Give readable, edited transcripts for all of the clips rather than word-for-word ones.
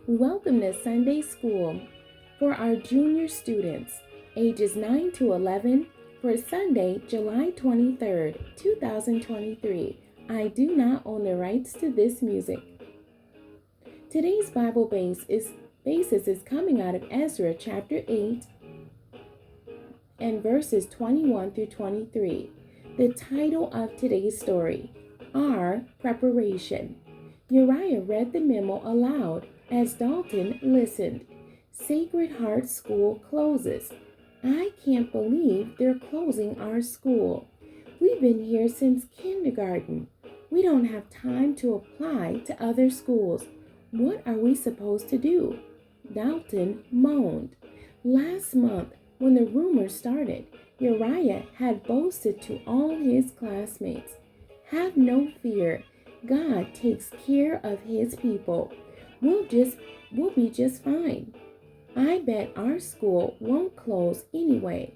Welcome to Sunday School for our junior students, ages 9 to 11, for Sunday, July 23rd, 2023. I do not own the rights to this music. Today's Bible basis is coming out of Ezra chapter 8 and verses 21 through 23. The title of today's story, Our Preparation. Uriah read the memo aloud as Dalton listened. Sacred Heart School closes. I can't believe they're closing our school. We've been here since kindergarten. We don't have time to apply to other schools. What are we supposed to do? Dalton moaned. Last month, when the rumors started, Uriah had boasted to all his classmates, "Have no fear. God takes care of his people. We'll be just fine. I bet our school won't close anyway."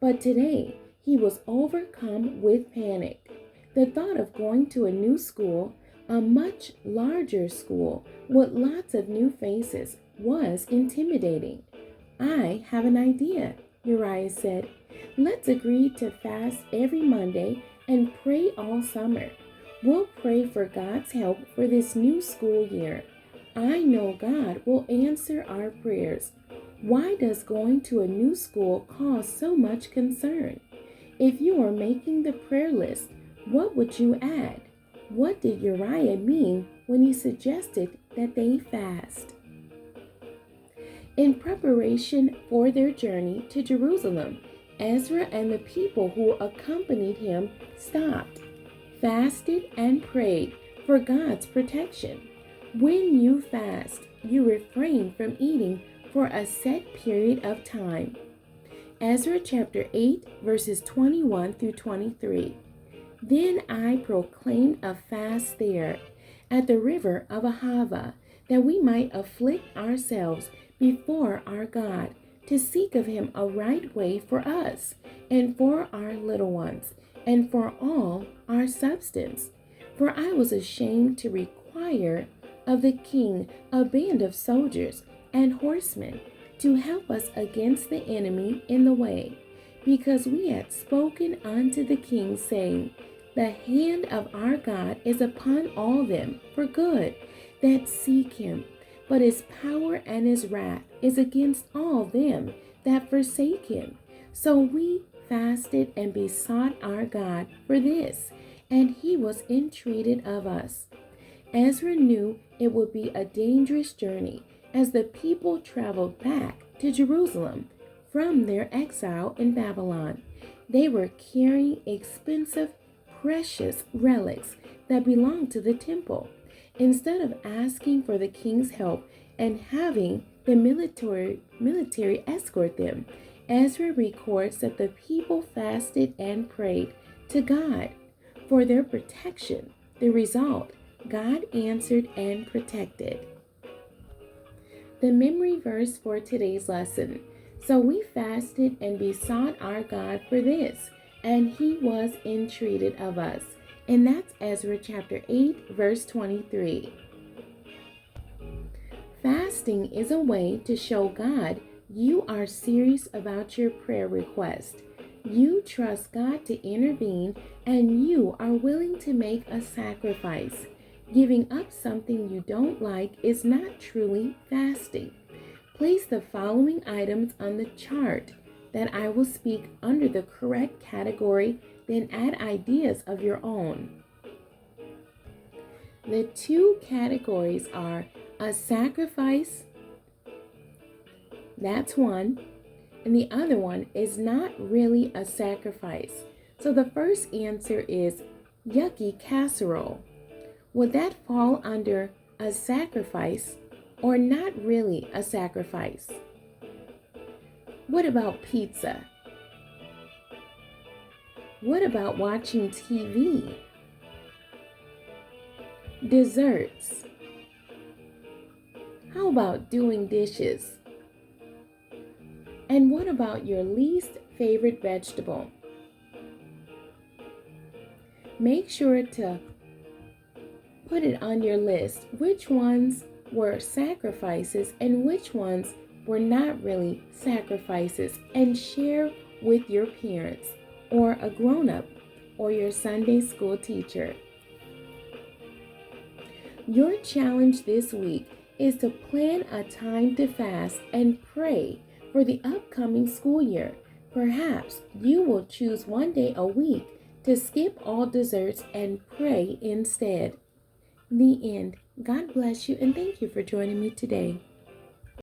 But today, he was overcome with panic. The thought of going to a new school, a much larger school with lots of new faces, was intimidating. "I have an idea," Uriah said. "Let's agree to fast every Monday and pray all summer. We'll pray for God's help for this new school year. I know God will answer our prayers. Why does going to a new school cause so much concern? If you are making the prayer list, what would you add? What did Uriah mean when he suggested that they fast?" In preparation for their journey to Jerusalem, Ezra and the people who accompanied him stopped, fasted, and prayed for God's protection. When you fast, you refrain from eating for a set period of time. Ezra chapter 8, verses 21 through 23. Then I proclaimed a fast there at the river of Ahava, that we might afflict ourselves before our God, to seek of him a right way for us, and for our little ones, and for all our substance. For I was ashamed to require of the king a band of soldiers and horsemen to help us against the enemy in the way, because we had spoken unto the king, saying, "The hand of our God is upon all them for good that seek him, but his power and his wrath is against all them that forsake him." So we fasted and besought our God for this, and he was entreated of us. Ezra knew it would be a dangerous journey as the people traveled back to Jerusalem from their exile in Babylon. They were carrying expensive, precious relics that belonged to the temple. Instead of asking for the king's help and having the military escort them, Ezra records that the people fasted and prayed to God for their protection. The result, God answered and protected. The memory verse for today's lesson. So we fasted and besought our God for this, and he was entreated of us. And that's Ezra chapter 8, verse 23. Fasting is a way to show God you are serious about your prayer request. You trust God to intervene, and you are willing to make a sacrifice. Giving up something you don't like is not truly fasting. Place the following items on the chart that I will speak under the correct category, then add ideas of your own. The two categories are a sacrifice, that's one, and the other one is not really a sacrifice. So the first answer is yucky casserole. Would that fall under a sacrifice or not really a sacrifice? What about pizza? What about watching TV? Desserts? How about doing dishes? And what about your least favorite vegetable? Make sure to put it on your list. Which ones were sacrifices and which ones were not really sacrifices, and share with your parents or a grown up or your Sunday school teacher. Your challenge this week is to plan a time to fast and pray for the upcoming school year. Perhaps you will choose one day a week to skip all desserts and pray instead. The end. God bless you and thank you for joining me today.